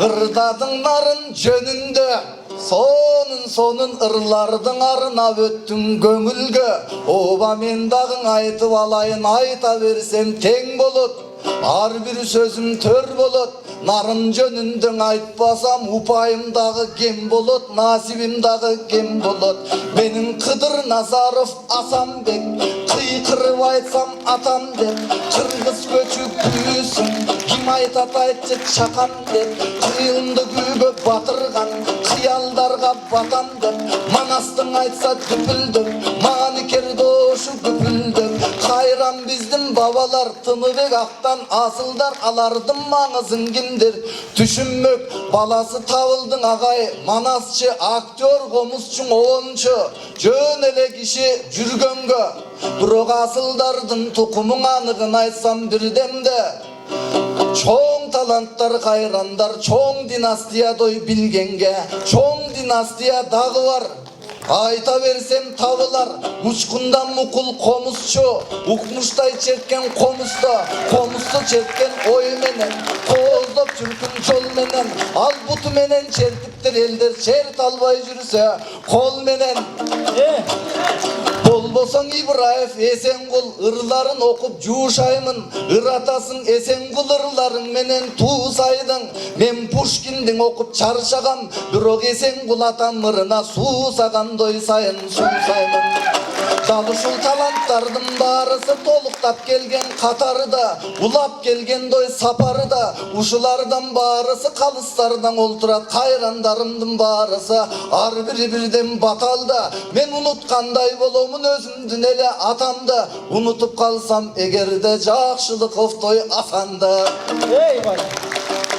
Ырдадың нарын жөнүндө сонун ырлардың арына өттүң көңүлгө. Оба мен дагың айтып алайын, айта берсем тең болот. Ар бир сөзүм төр болот. Нарын жөнүндө айтпасам упайым дагы кем болот, насибим дагы кем болот. Менин Кыдыр Назаров Асанбек, кыйкырып айтсам атам деп, кыргыз көчүп күйсүн, ким айтат айтчы чакан деп, кыйылымды күйгө батырган, кыялдарга батам деп, Манастың айтса дүпүлдөп, Маникер дошу күпүлдөп, кайран биздин бабалар, Тыныбек Актан асылдар, алардын маңызын кимдер түшүнмөк. Баласы табылдың агай, Манасчы, актер, комузчу, оончу, жөн эле киши жүргөнгө. Бирок асылдардын тукумун аныгын айтсам бирдемде, чоң таланттар, кайрандар, чоң династия дой билгенге, чоң династия дагы бар. Айта берсем табылар, учкундан мукул комузчу, укмуштай черткен комузда, комузду черткен ой менен, кооздоп жүркүн жол менен, ал буту менен чертиптир элдер, черт албай жүрсө кол менен. Болбосоң Ибраев Эсенгул, ырларын окуп жуушаймын, ыр атасың Эсенгул ырларың менен туусайдың. Мен Пушкиндин окуп чарчагам, бирок Эсенгул атам ырына суусагандой сайын сумсаймын. Дал ушул таланттардын баарысы толуктап келген катарыда, улап келгендой сапарыда, ушулардан баарысы калыстардан олтурат, кайрандарымдын баарысы ар бири бирден баталда. Мен унуткандай боломун өзүмдүн эле атамды, унутуп калсам эгерде Жакшылыковдой Асанды.